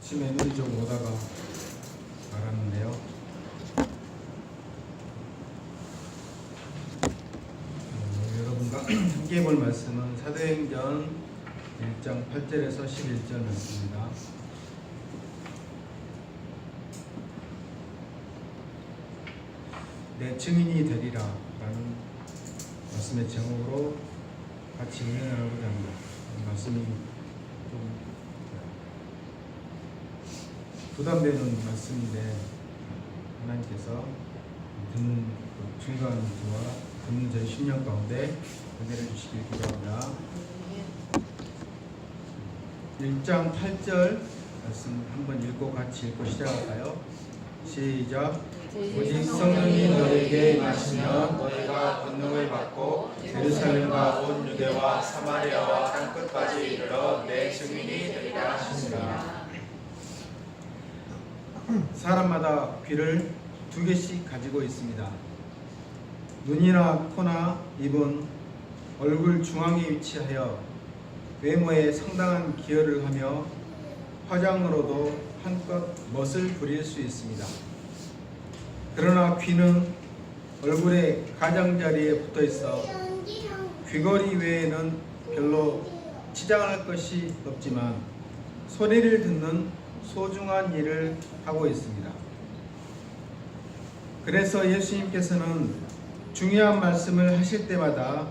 아침에 눈이 좀 오다가 말았는데요. 여러분과 함께 볼 말씀은 사도행전 1장 8절에서 11절 말씀입니다. 내 증인이 되리라 라는 말씀의 제목으로 같이 은혜나누고자 합니다. 이 말씀이 좀 부담되는 말씀인데 하나님께서 듣는 중요한 일과 듣는 저희 심령 가운데 은혜를 주시길 기도합니다. 1장 8절 말씀 한번 읽고 같이 읽고 시작할까요? 시작. 오직 성령이 너에게 임하시면 너희가 권능을 받고 예루살렘과 온 유대와 사마리아와 땅끝까지 이르러 내 증인이 되리라 하시니라. 사람마다 귀를 두 개씩 가지고 있습니다. 눈이나 코나 입은 얼굴 중앙에 위치하여 외모에 상당한 기여를 하며 화장으로도 한껏 멋을 부릴 수 있습니다. 그러나 귀는 얼굴의 가장자리에 붙어 있어 귀걸이 외에는 별로 치장할 것이 없지만 소리를 듣는 소중한 일을 하고 있습니다. 그래서 예수님께서는 중요한 말씀을 하실 때마다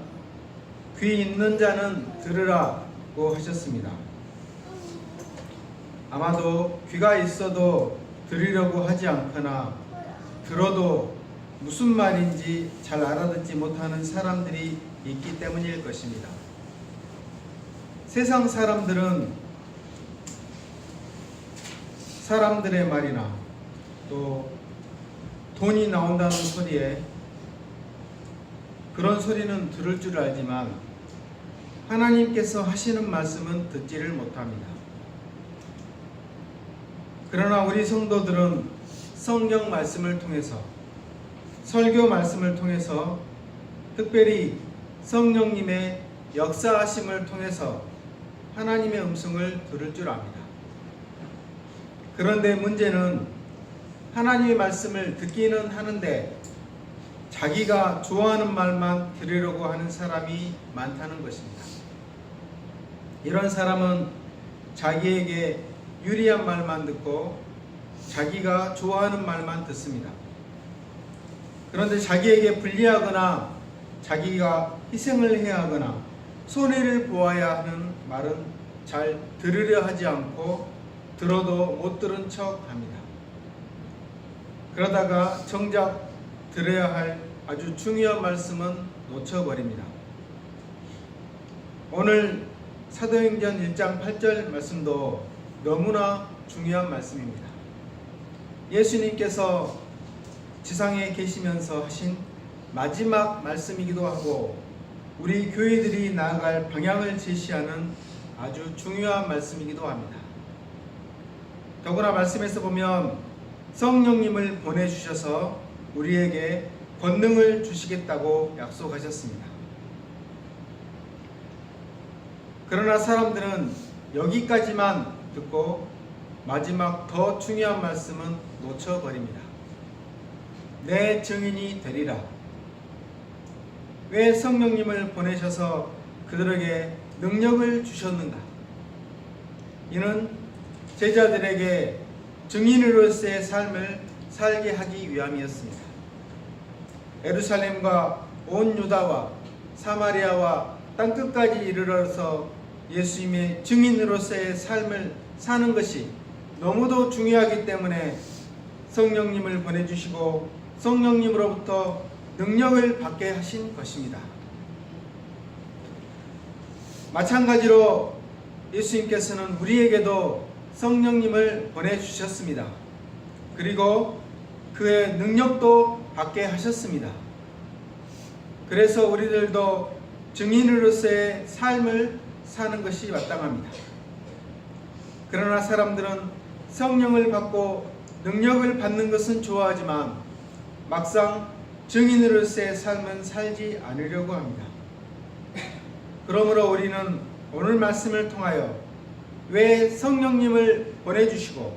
귀 있는 자는 들으라고 하셨습니다. 아마도 귀가 있어도 들으려고 하지 않거나 들어도 무슨 말인지 잘 알아듣지 못하는 사람들이 있기 때문일 것입니다. 세상 사람들은 사람들의 말이나 또 돈이 나온다는 소리에 그런 소리는 들을 줄 알지만 하나님께서 하시는 말씀은 듣지를 못합니다. 그러나 우리 성도들은 성경 말씀을 통해서 설교 말씀을 통해서 특별히 성령님의 역사하심을 통해서 하나님의 음성을 들을 줄 압니다. 그런데 문제는 하나님의 말씀을 듣기는 하는데 자기가 좋아하는 말만 들으려고 하는 사람이 많다는 것입니다. 이런 사람은 자기에게 유리한 말만 듣고 자기가 좋아하는 말만 듣습니다. 그런데 자기에게 불리하거나 자기가 희생을 해야 하거나 손해를 보아야 하는 말은 잘 들으려 하지 않고 들어도 못 들은 척 합니다. 그러다가 정작 들어야 할 아주 중요한 말씀은 놓쳐버립니다. 오늘 사도행전 1장 8절 말씀도 너무나 중요한 말씀입니다. 예수님께서 지상에 계시면서 하신 마지막 말씀이기도 하고 우리 교회들이 나아갈 방향을 제시하는 아주 중요한 말씀이기도 합니다. 더구나 말씀에서 보면 성령님을 보내주셔서 우리에게 권능을 주시겠다고 약속하셨습니다. 그러나 사람들은 여기까지만 듣고 마지막 더 중요한 말씀은 놓쳐버립니다. 내 증인이 되리라. 왜 성령님을 보내셔서 그들에게 능력을 주셨는가? 이는 제자들에게 증인으로서의 삶을 살게 하기 위함이었습니다. 예루살렘과 온 유다와 사마리아와 땅끝까지 이르러서 예수님의 증인으로서의 삶을 사는 것이 너무도 중요하기 때문에 성령님을 보내주시고 성령님으로부터 능력을 받게 하신 것입니다. 마찬가지로 예수님께서는 우리에게도 성령님을 보내주셨습니다. 그리고 그의 능력도 받게 하셨습니다. 그래서 우리들도 증인으로서의 삶을 사는 것이 마땅합니다. 그러나 사람들은 성령을 받고 능력을 받는 것은 좋아하지만 막상 증인으로서의 삶은 살지 않으려고 합니다. 그러므로 우리는 오늘 말씀을 통하여 왜 성령님을 보내주시고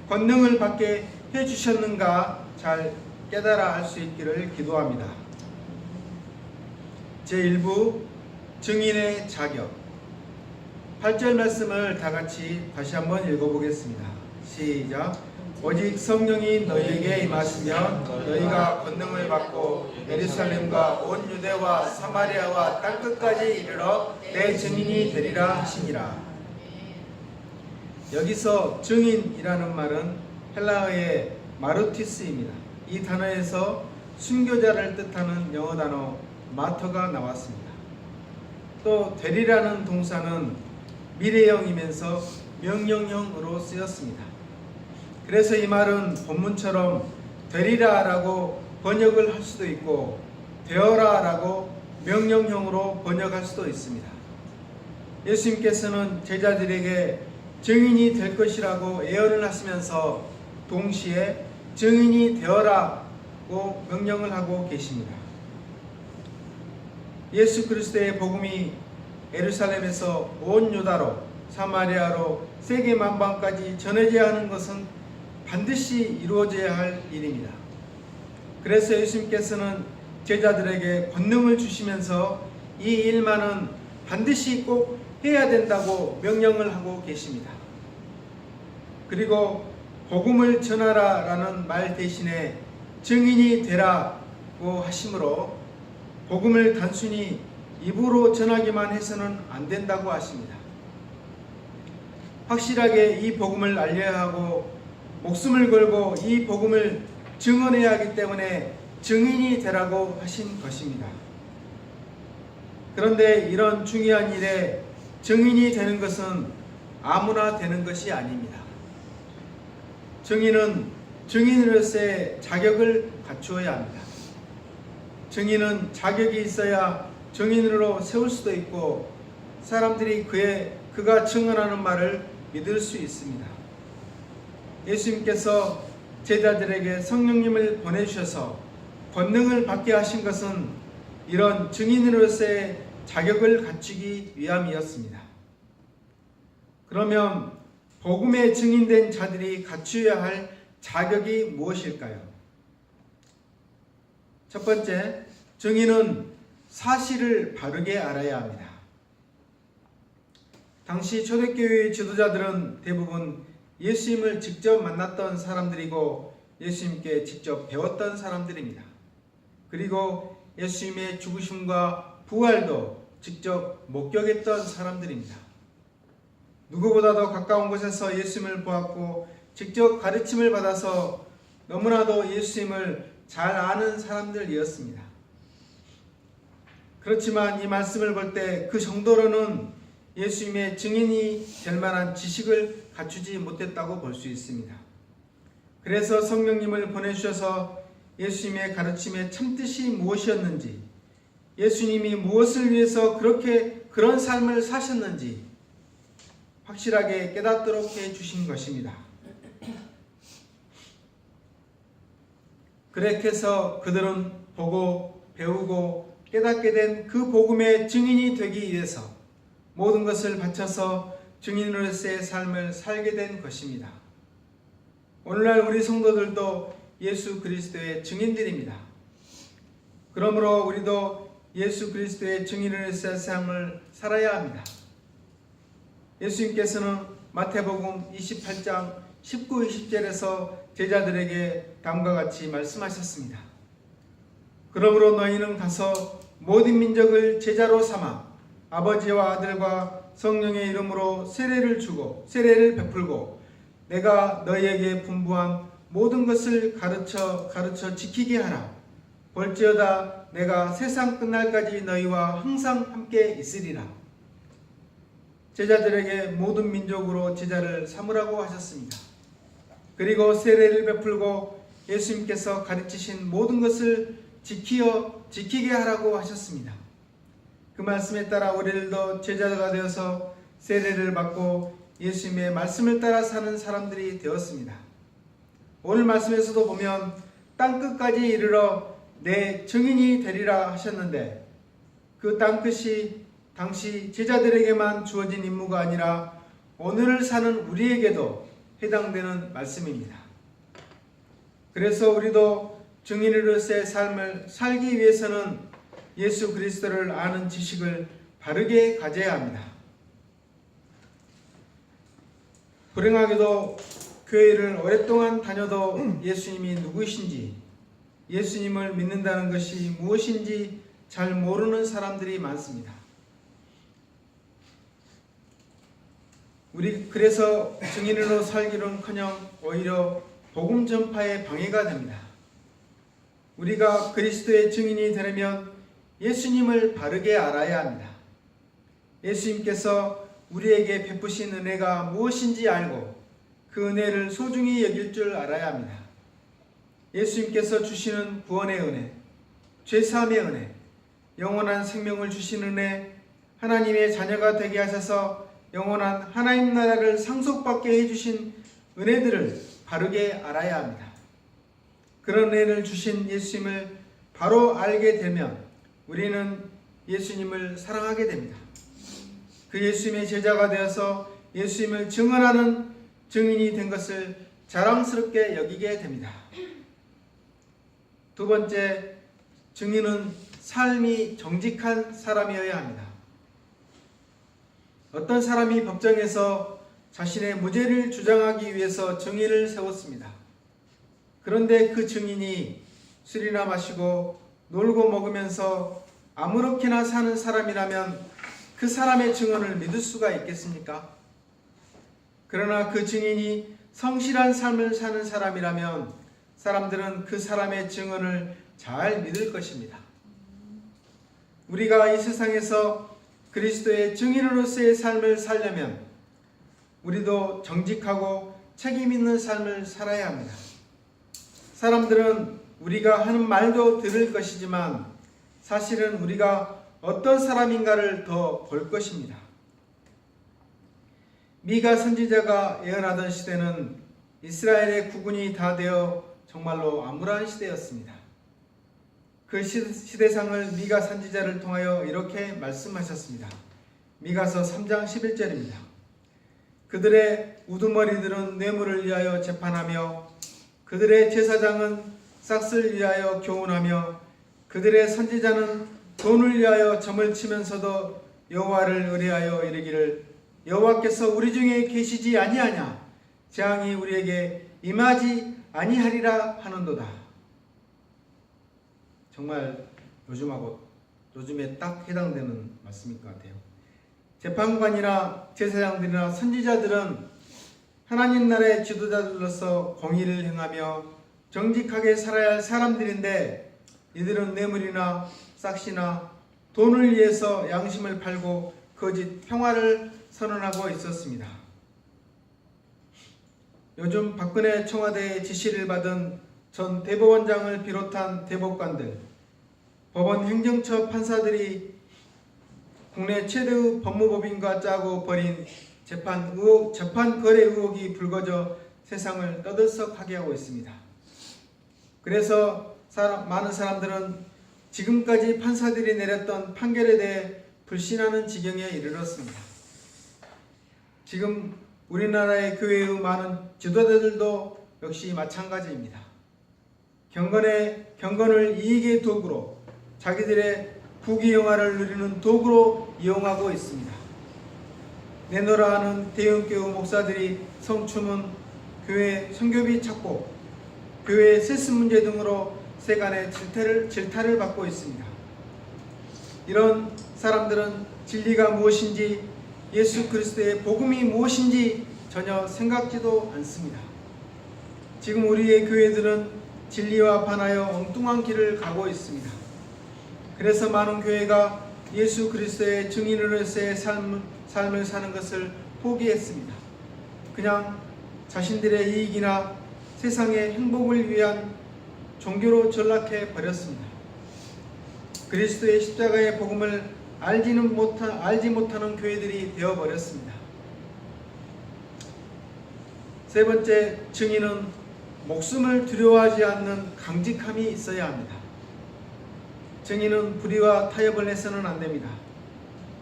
권능을 받게 해주셨는가 잘 깨달아 알 수 있기를 기도합니다. 제1부 증인의 자격 8절 말씀을 다 같이 다시 한번 읽어보겠습니다. 시작. 오직 성령이 너희에게 임하시면 너희가 권능을 받고 예루살렘과 온 유대와 사마리아와 땅끝까지 이르러 내 증인이 되리라 하시니라. 여기서 증인이라는 말은 헬라어의 마르티스입니다. 이 단어에서 순교자를 뜻하는 영어 단어 마터가 나왔습니다. 또 되리라는 동사는 미래형이면서 명령형으로 쓰였습니다. 그래서 이 말은 본문처럼 되리라라고 번역을 할 수도 있고 되어라라고 명령형으로 번역할 수도 있습니다. 예수님께서는 제자들에게 증인이 될 것이라고 예언을 하시면서 동시에 증인이 되어라고 명령을 하고 계십니다. 예수 그리스도의 복음이 예루살렘에서 온 유다로 사마리아로 세계 만방까지 전해져야 하는 것은 반드시 이루어져야 할 일입니다. 그래서 예수님께서는 제자들에게 권능을 주시면서 이 일만은 반드시 꼭 해야 된다고 명령을 하고 계십니다. 그리고 복음을 전하라라는 말 대신에 증인이 되라고 하시므로 복음을 단순히 입으로 전하기만 해서는 안 된다고 하십니다. 확실하게 이 복음을 알려야 하고 목숨을 걸고 이 복음을 증언해야 하기 때문에 증인이 되라고 하신 것입니다. 그런데 이런 중요한 일에 증인이 되는 것은 아무나 되는 것이 아닙니다. 증인은 증인으로서의 자격을 갖추어야 합니다. 증인은 자격이 있어야 증인으로 세울 수도 있고 사람들이 그가 증언하는 말을 믿을 수 있습니다. 예수님께서 제자들에게 성령님을 보내주셔서 권능을 받게 하신 것은 이런 증인으로서의 자격을 갖추기 위함이었습니다. 그러면 복음에 증인된 자들이 갖추어야 할 자격이 무엇일까요? 첫 번째, 증인은 사실을 바르게 알아야 합니다. 당시 초대교회의 지도자들은 대부분 예수님을 직접 만났던 사람들이고 예수님께 직접 배웠던 사람들입니다. 그리고 예수님의 죽으심과 부활도 직접 목격했던 사람들입니다. 누구보다도 가까운 곳에서 예수님을 보았고 직접 가르침을 받아서 너무나도 예수님을 잘 아는 사람들이었습니다. 그렇지만 이 말씀을 볼 때 그 정도로는 예수님의 증인이 될 만한 지식을 갖추지 못했다고 볼 수 있습니다. 그래서 성령님을 보내주셔서 예수님의 가르침의 참뜻이 무엇이었는지, 예수님이 무엇을 위해서 그런 삶을 사셨는지 확실하게 깨닫도록 해주신 것입니다. 그렇게 해서 그들은 보고 배우고 깨닫게 된 그 복음의 증인이 되기 위해서 모든 것을 바쳐서 증인으로서의 삶을 살게 된 것입니다. 오늘날 우리 성도들도 예수 그리스도의 증인들입니다. 그러므로 우리도 예수 그리스도의 증인으로서의 삶을 살아야 합니다. 예수님께서는 마태복음 28장 19, 20절에서 제자들에게 다음과 같이 말씀하셨습니다. 그러므로 너희는 가서 모든 민족을 제자로 삼아 아버지와 아들과 성령의 이름으로 세례를 베풀고 내가 너희에게 분부한 모든 것을 가르쳐 지키게 하라. 볼지어다 내가 세상 끝날까지 너희와 항상 함께 있으리라. 제자들에게 모든 민족으로 제자를 삼으라고 하셨습니다. 그리고 세례를 베풀고 예수님께서 가르치신 모든 것을 지키게 하라고 하셨습니다. 그 말씀에 따라 우리들도 제자가 되어서 세례를 받고 예수님의 말씀을 따라 사는 사람들이 되었습니다. 오늘 말씀에서도 보면 땅끝까지 이르러 내 증인이 되리라 하셨는데 그 땅끝이 당시 제자들에게만 주어진 임무가 아니라 오늘을 사는 우리에게도 해당되는 말씀입니다. 그래서 우리도 증인으로서의 삶을 살기 위해서는 예수 그리스도를 아는 지식을 바르게 가져야 합니다. 불행하게도 교회를 오랫동안 다녀도 예수님이 누구이신지, 예수님을 믿는다는 것이 무엇인지 잘 모르는 사람들이 많습니다. 우리 그래서 증인으로 살기는커녕 오히려 복음 전파에 방해가 됩니다. 우리가 그리스도의 증인이 되려면 예수님을 바르게 알아야 합니다. 예수님께서 우리에게 베푸신 은혜가 무엇인지 알고 그 은혜를 소중히 여길 줄 알아야 합니다. 예수님께서 주시는 구원의 은혜, 죄사함의 은혜, 영원한 생명을 주신 은혜, 하나님의 자녀가 되게 하셔서 영원한 하나님 나라를 상속받게 해주신 은혜들을 바르게 알아야 합니다. 그런 은혜를 주신 예수님을 바로 알게 되면 우리는 예수님을 사랑하게 됩니다. 그 예수님의 제자가 되어서 예수님을 증언하는 증인이 된 것을 자랑스럽게 여기게 됩니다. 두 번째, 증인은 삶이 정직한 사람이어야 합니다. 어떤 사람이 법정에서 자신의 무죄를 주장하기 위해서 증인을 세웠습니다. 그런데 그 증인이 술이나 마시고 놀고 먹으면서 아무렇게나 사는 사람이라면 그 사람의 증언을 믿을 수가 있겠습니까? 그러나 그 증인이 성실한 삶을 사는 사람이라면 사람들은 그 사람의 증언을 잘 믿을 것입니다. 우리가 이 세상에서 그리스도의 증인으로서의 삶을 살려면 우리도 정직하고 책임 있는 삶을 살아야 합니다. 사람들은 우리가 하는 말도 들을 것이지만 사실은 우리가 어떤 사람인가를 더 볼 것입니다. 미가 선지자가 예언하던 시대는 이스라엘의 국군이 다 되어 정말로 암울한 시대였습니다. 그 시대상을 미가 선지자를 통하여 이렇게 말씀하셨습니다. 미가서 3장 11절입니다. 그들의 우두머리들은 뇌물을 위하여 재판하며 그들의 제사장은 싹을 위하여 교훈하며 그들의 선지자는 돈을 위하여 점을 치면서도 여호와를 의뢰하여 이르기를 여호와께서 우리 중에 계시지 아니하냐 재앙이 우리에게 임하지 아니하리라 하는도다. 정말 요즘에 딱 해당되는 말씀일 것 같아요. 재판관이나 제사장들이나 선지자들은 하나님 나라의 지도자들로서 공의를 행하며 정직하게 살아야 할 사람들인데 이들은 뇌물이나 싹시나 돈을 위해서 양심을 팔고 거짓 평화를 선언하고 있었습니다. 요즘 박근혜 청와대의 지시를 받은 전 대법원장을 비롯한 대법관들, 법원 행정처 판사들이 국내 최대의 법무법인과 짜고 벌인 재판 거래 의혹이 불거져 세상을 떠들썩하게 하고 있습니다. 그래서 많은 사람들은 지금까지 판사들이 내렸던 판결에 대해 불신하는 지경에 이르렀습니다. 지금 우리나라의 교회의 많은 지도자들도 역시 마찬가지입니다. 경건을 이익의 도구로 자기들의 부귀영화를 누리는 도구로 이용하고 있습니다. 내노라 하는 대형교회 목사들이 성추문, 교회 선교비 착복, 교회 세습 문제 등으로 세간의 질타를 받고 있습니다. 이런 사람들은 진리가 무엇인지 예수 그리스도의 복음이 무엇인지 전혀 생각지도 않습니다. 지금 우리의 교회들은 진리와 반하여 엉뚱한 길을 가고 있습니다. 그래서 많은 교회가 예수 그리스도의 증인으로서의 삶을 사는 것을 포기했습니다. 그냥 자신들의 이익이나 세상의 행복을 위한 종교로 전락해 버렸습니다. 그리스도의 십자가의 복음을 알지 못하는 교회들이 되어버렸습니다. 세 번째, 증인은 목숨을 두려워하지 않는 강직함이 있어야 합니다. 증인은 불의와 타협을 해서는 안 됩니다.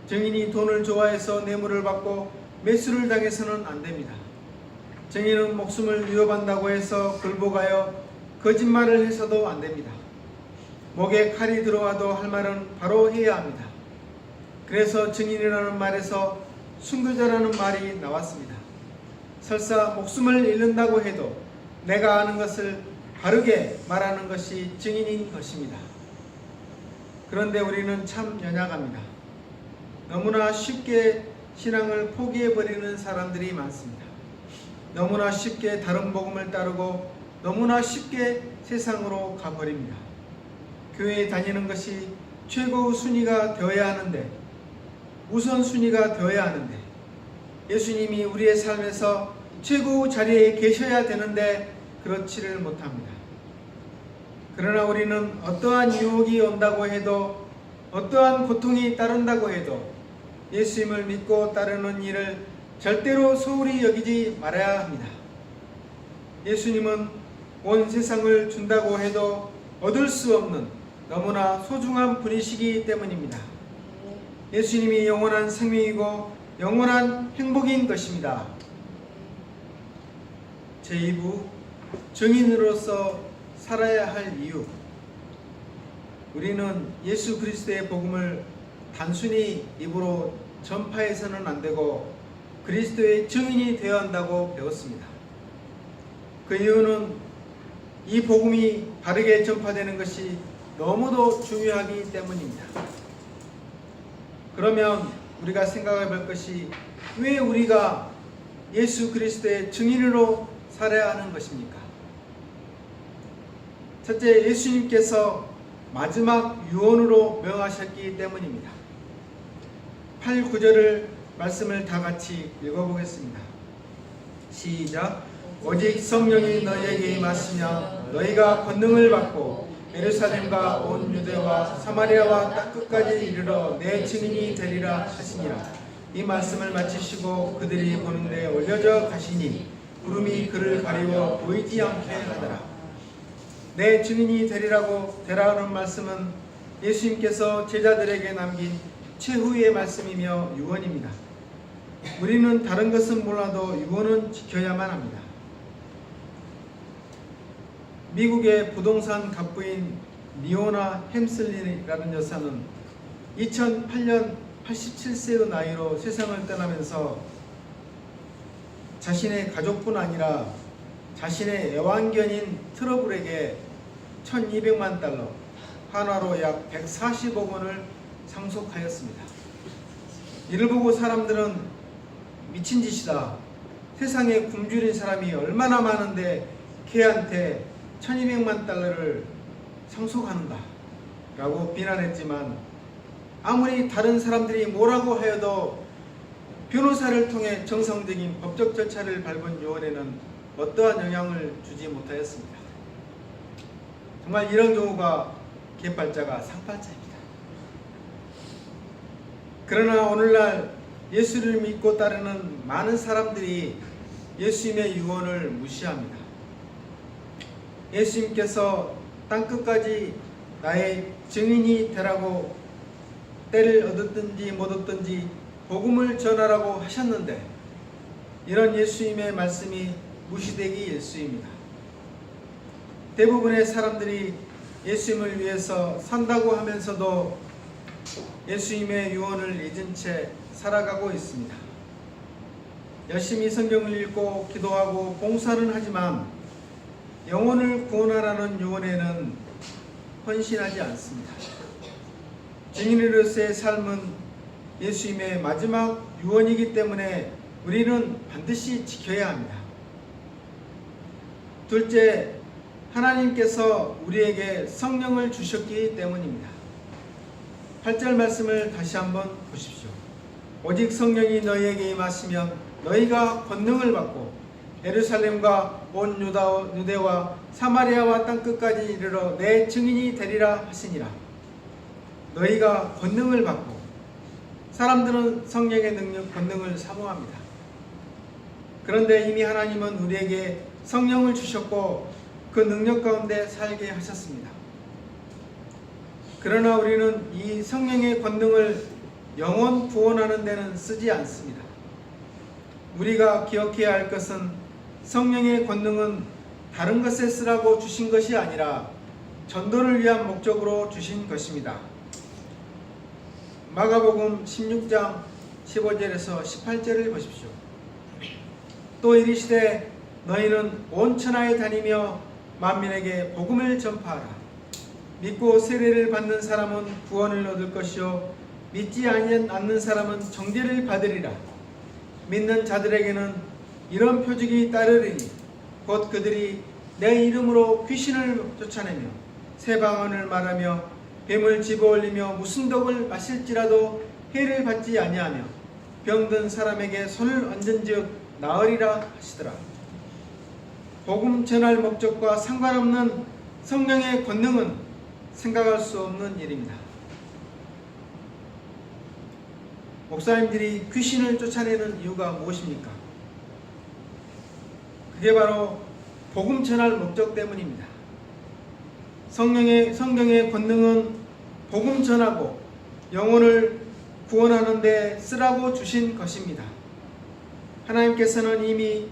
증인이 돈을 좋아해서 뇌물을 받고 매수를 당해서는 안 됩니다. 증인은 목숨을 위협한다고 해서 굴복하여 거짓말을 해서도 안 됩니다. 목에 칼이 들어와도 할 말은 바로 해야 합니다. 그래서 증인이라는 말에서 순교자라는 말이 나왔습니다. 설사 목숨을 잃는다고 해도 내가 아는 것을 바르게 말하는 것이 증인인 것입니다. 그런데 우리는 참 연약합니다. 너무나 쉽게 신앙을 포기해버리는 사람들이 많습니다. 너무나 쉽게 다른 복음을 따르고 너무나 쉽게 세상으로 가버립니다. 교회에 다니는 것이 최고의 순위가 되어야 하는데, 우선순위가 되어야 하는데, 예수님이 우리의 삶에서 최고의 자리에 계셔야 되는데 그렇지를 못합니다. 그러나 우리는 어떠한 유혹이 온다고 해도, 어떠한 고통이 따른다고 해도 예수님을 믿고 따르는 일을 절대로 소홀히 여기지 말아야 합니다. 예수님은 온 세상을 준다고 해도 얻을 수 없는 너무나 소중한 분이시기 때문입니다. 예수님이 영원한 생명이고 영원한 행복인 것입니다. 제2부, 증인으로서 살아야 할 이유. 우리는 예수 그리스도의 복음을 단순히 입으로 전파해서는 안 되고 그리스도의 증인이 되어야 한다고 배웠습니다. 그 이유는 이 복음이 바르게 전파되는 것이 너무도 중요하기 때문입니다. 그러면 우리가 생각해 볼 것이, 왜 우리가 예수 그리스도의 증인으로 살아야 하는 것입니까? 첫째, 예수님께서 마지막 유언으로 명하셨기 때문입니다. 8, 9절을 말씀을 다 같이 읽어보겠습니다. 시작. 오직 성령이 너희에게 임하시면 너희가 권능을 받고 예루살렘과 온 유대와 사마리아와 땅끝까지 이르러 내 증인이 되리라 하시니라. 이 말씀을 마치시고 그들이 보는데 올려져 가시니 구름이 그를 가리워 보이지 않게 하더라. 내 증인이 되라는 말씀은 예수님께서 제자들에게 남긴 최후의 말씀이며 유언입니다. 우리는 다른 것은 몰라도 유언은 지켜야만 합니다. 미국의 부동산 갑부인 니오나 햄슬리라는 여사는 2008년 87세의 나이로 세상을 떠나면서 자신의 가족뿐 아니라 자신의 애완견인 트러블에게 1200만 달러, 한화로 약 140억 원을 상속하였습니다. 이를 보고 사람들은 미친 짓이다. 세상에 굶주린 사람이 얼마나 많은데 걔한테 1200만 달러를 상속하는가? 라고 비난했지만, 아무리 다른 사람들이 뭐라고 하여도 변호사를 통해 정상적인 법적 절차를 밟은 요원에는 어떠한 영향을 주지 못하였습니다. 정말 이런 경우가 개팔자가 상팔자입니다. 그러나 오늘날 예수를 믿고 따르는 많은 사람들이 예수님의 유언을 무시합니다. 예수님께서 땅끝까지 나의 증인이 되라고 때를 얻었든지 못 얻든지 복음을 전하라고 하셨는데, 이런 예수님의 말씀이 무시되기 일쑤입니다. 대부분의 사람들이 예수님을 위해서 산다고 하면서도 예수님의 유언을 잊은 채 살아가고 있습니다. 열심히 성경을 읽고 기도하고 봉사는 하지만 영혼을 구원하라는 유언에는 헌신하지 않습니다. 증인으로서의 삶은 예수님의 마지막 유언이기 때문에 우리는 반드시 지켜야 합니다. 둘째, 하나님께서 우리에게 성령을 주셨기 때문입니다. 8절 말씀을 다시 한번 보십시오. 오직 성령이 너희에게 임하시면 너희가 권능을 받고 예루살렘과 온 유대와 사마리아와 땅끝까지 이르러 내 증인이 되리라 하시니라. 너희가 권능을 받고, 사람들은 성령의 능력, 권능을 사모합니다. 그런데 이미 하나님은 우리에게 성령을 주셨고 그 능력 가운데 살게 하셨습니다. 그러나 우리는 이 성령의 권능을 영혼 구원하는 데는 쓰지 않습니다. 우리가 기억해야 할 것은 성령의 권능은 다른 것에 쓰라고 주신 것이 아니라 전도를 위한 목적으로 주신 것입니다. 마가복음 16장 15절에서 18절을 보십시오. 또 이르시되 너희는 온 천하에 다니며 만민에게 복음을 전파하라. 믿고 세례를 받는 사람은 구원을 얻을 것이요 믿지 않는 사람은 정죄를 받으리라. 믿는 자들에게는 이런 표적이 따르리니 곧 그들이 내 이름으로 귀신을 쫓아내며 새 방언을 말하며 뱀을 집어올리며 무슨 독을 마실지라도 해를 받지 아니하며 병든 사람에게 손을 얹은즉 나으리라 하시더라. 복음 전할 목적과 상관없는 성령의 권능은 생각할 수 없는 일입니다. 목사님들이 귀신을 쫓아내는 이유가 무엇입니까? 그게 바로 복음 전할 목적 때문입니다. 성경의 권능은 복음 전하고 영혼을 구원하는 데 쓰라고 주신 것입니다. 하나님께서는 이미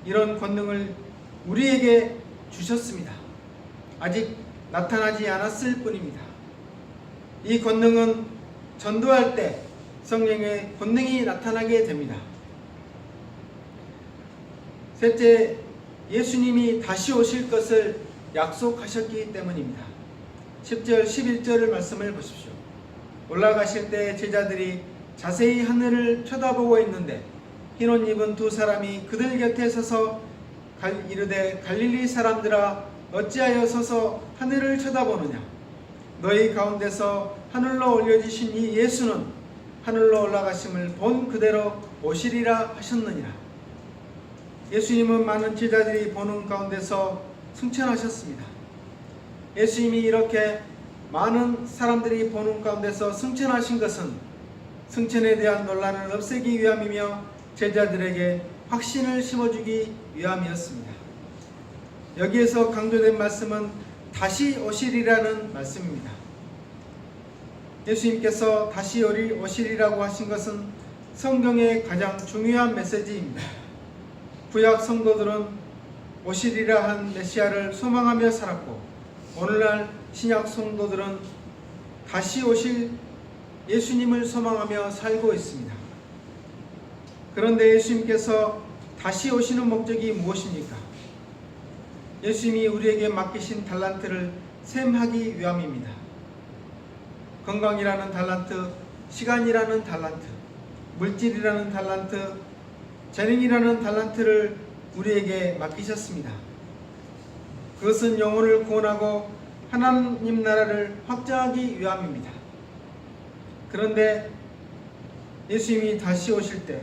이런 권능을 우리에게 주셨습니다. 아직 나타나지 않았을 뿐입니다. 이 권능은 전도할 때 성령의 권능이 나타나게 됩니다. 셋째, 예수님이 다시 오실 것을 약속하셨기 때문입니다. 10절, 11절을 말씀을 보십시오. 올라가실 때 제자들이 자세히 하늘을 쳐다보고 있는데 흰옷 입은 두 사람이 그들 곁에 서서 이르되 갈릴리 사람들아 어찌하여 서서 하늘을 쳐다보느냐. 너희 가운데서 하늘로 올려지신 이 예수는 하늘로 올라가심을 본 그대로 오시리라 하셨느니라. 예수님은 많은 제자들이 보는 가운데서 승천하셨습니다. 예수님이 이렇게 많은 사람들이 보는 가운데서 승천하신 것은 승천에 대한 논란을 없애기 위함이며 제자들에게 확신을 심어주기 위함이었습니다. 여기에서 강조된 말씀은 다시 오시리라는 말씀입니다. 예수님께서 다시 오시리라고 하신 것은 성경의 가장 중요한 메시지입니다. 구약 성도들은 오시리라 한 메시아를 소망하며 살았고 오늘날 신약 성도들은 다시 오실 예수님을 소망하며 살고 있습니다. 그런데 예수님께서 다시 오시는 목적이 무엇입니까? 예수님이 우리에게 맡기신 달란트를 셈하기 위함입니다. 건강이라는 달란트, 시간이라는 달란트, 물질이라는 달란트, 재능이라는 달란트를 우리에게 맡기셨습니다. 그것은 영혼을 구원하고 하나님 나라를 확장하기 위함입니다. 그런데 예수님이 다시 오실 때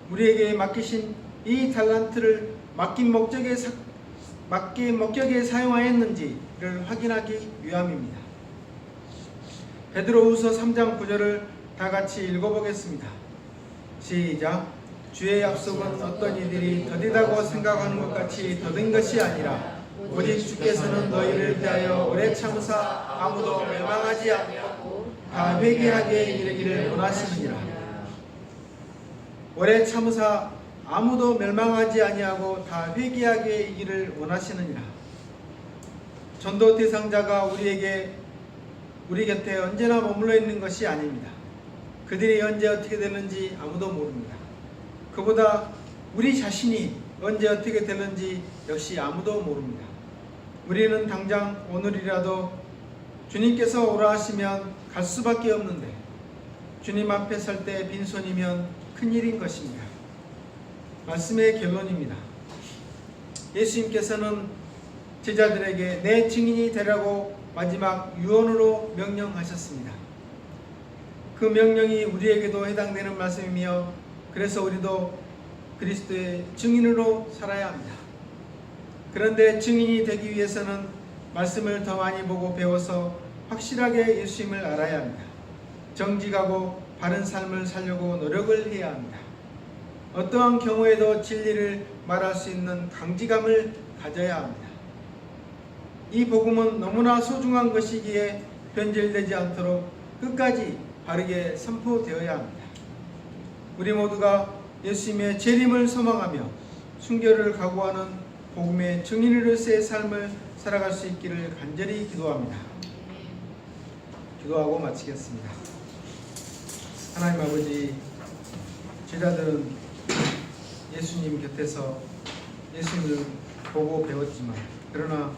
우리에게 맡기신 이 달란트를 맡긴 목적에 사용하였는지를 확인하기 위함입니다. 베드로후서 3장 9절을 다 같이 읽어보겠습니다. 시작. 주의 약속은 어떤 이들이 더디다고 생각하는 것 같이 더딘 것이 아니라 오직 주께서는 너희를 대하여 오래 참으사 아무도 멸망하지 아니하고 다 회개하게 이르기를 원하시느니라. 오래 참으사 아무도 멸망하지 아니하고 다 회개하게 이르기를 원하시느니라. 전도 대상자가 우리 곁에 언제나 머물러 있는 것이 아닙니다. 그들이 언제 어떻게 되는지 아무도 모릅니다. 그보다 우리 자신이 언제 어떻게 되는지 역시 아무도 모릅니다. 우리는 당장 오늘이라도 주님께서 오라 하시면 갈 수밖에 없는데 주님 앞에 설 때 빈손이면 큰일인 것입니다. 말씀의 결론입니다. 예수님께서는 제자들에게 내 증인이 되라고 마지막 유언으로 명령하셨습니다. 그 명령이 우리에게도 해당되는 말씀이며 그래서 우리도 그리스도의 증인으로 살아야 합니다. 그런데 증인이 되기 위해서는 말씀을 더 많이 보고 배워서 확실하게 예수님을 알아야 합니다. 정직하고 바른 삶을 살려고 노력을 해야 합니다. 어떠한 경우에도 진리를 말할 수 있는 강직함을 가져야 합니다. 이 복음은 너무나 소중한 것이기에 변질되지 않도록 끝까지 바르게 선포되어야 합니다. 우리 모두가 예수님의 재림을 소망하며 순교를 각오하는 복음의 증인으로서의 삶을 살아갈 수 있기를 간절히 기도합니다. 기도하고 마치겠습니다. 하나님 아버지, 제자들은 예수님 곁에서 예수님을 보고 배웠지만 그러나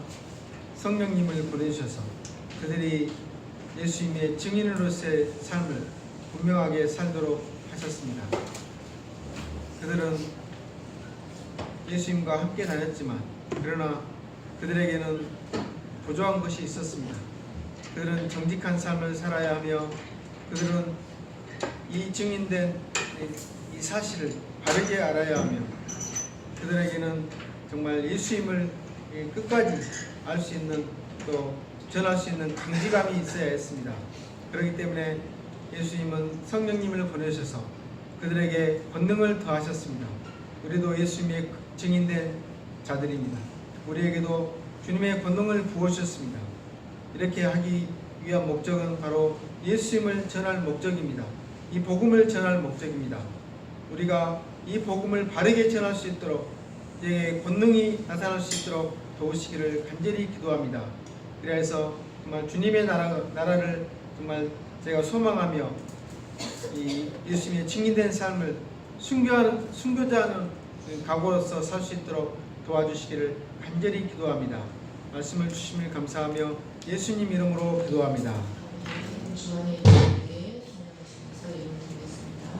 성령님을 보내주셔서 그들이 예수님의 증인으로서의 삶을 분명하게 살도록 하셨습니다. 그들은 예수님과 함께 다녔지만 그러나 그들에게는 부족한 것이 있었습니다. 그들은 정직한 삶을 살아야 하며 그들은 이 증인된 이 사실을 바르게 알아야 하며 그들에게는 정말 예수님을 끝까지 알 수 있는 또 전할 수 있는 강지감이 있어야 했습니다. 그렇기 때문에 예수님은 성령님을 보내셔서 그들에게 권능을 더하셨습니다. 우리도 예수님의 증인된 자들입니다. 우리에게도 주님의 권능을 부어주셨습니다. 이렇게 하기 위한 목적은 바로 예수님을 전할 목적입니다. 이 복음을 전할 목적입니다. 우리가 이 복음을 바르게 전할 수 있도록 이제 권능이 나타날 수 있도록 도우시기를 간절히 기도합니다. 그래서 정말 주님의 나라를 정말 제가 소망하며 이 예수님의 증인된 삶을 순교자는 각오로서 살 수 있도록 도와주시기를 간절히 기도합니다. 말씀을 주심을 감사하며 예수님 이름으로 기도합니다. 주안의 이름에게 찬양하시면서 이름드리겠습니다.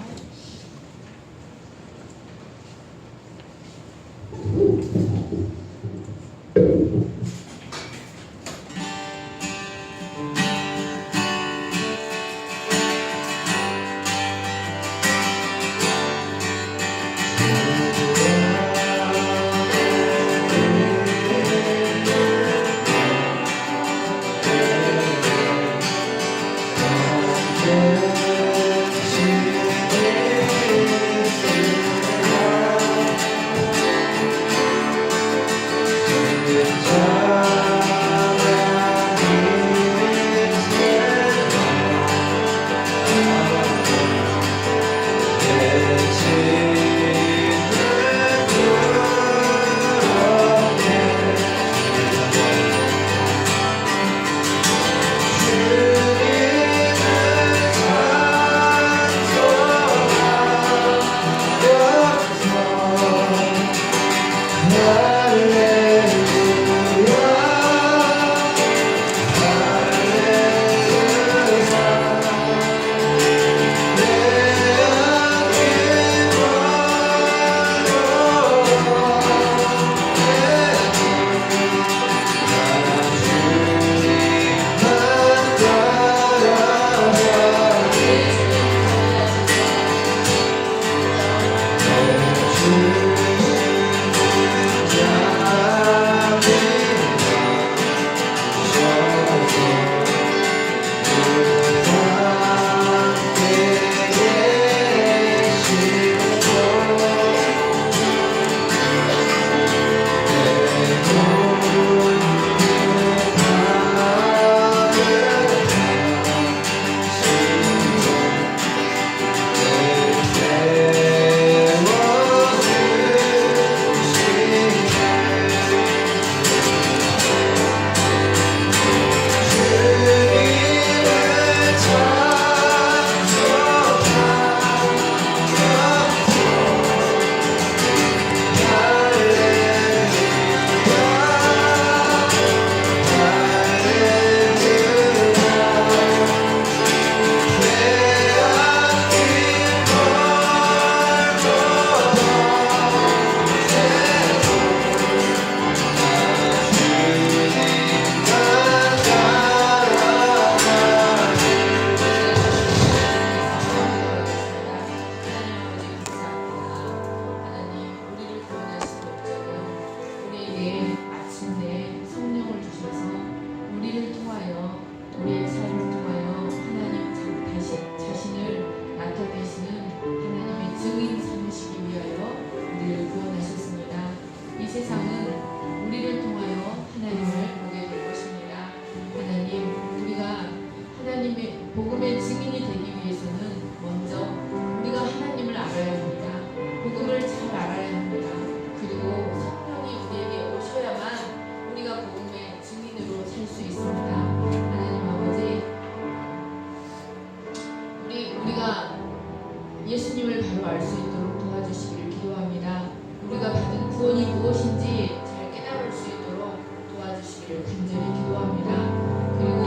무엇인지 잘 깨달을 수 있도록 도와주시기를 간절히 기도합니다. 그리고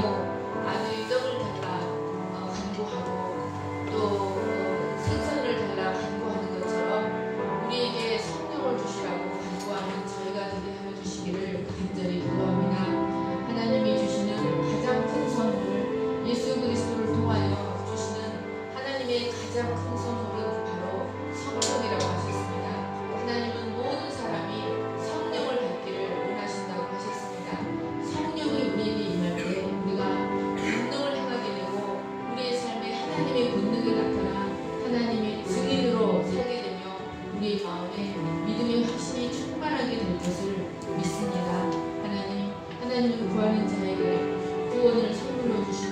아들이 떡을 달라 간구하고 또 생선을 달라 간구하는 것처럼 우리에게 성령을 주시라고 간구하는 저희가 되게 하여 주시기를 간절히 기도합니다. 하나님이 주시는 가장 큰 선물, 예수 그리스도를 통하여 주시는 하나님의 가장 큰 선물은 바로 성령이라고 하셨습니다. 하나님은 모든 사람이 성령을 받기를 원하신다고 하셨습니다. 성령이 우리에게 임할 때 우리가 본능을 행하게 되고 우리의 삶에 하나님의 본능이 나타나 하나님의 증인으로 살게 되며 우리의 마음에 믿음의 확신이 충만하게 될 것을 믿습니다. 하나님을 구하는 자에게 구원을 선물로 주시고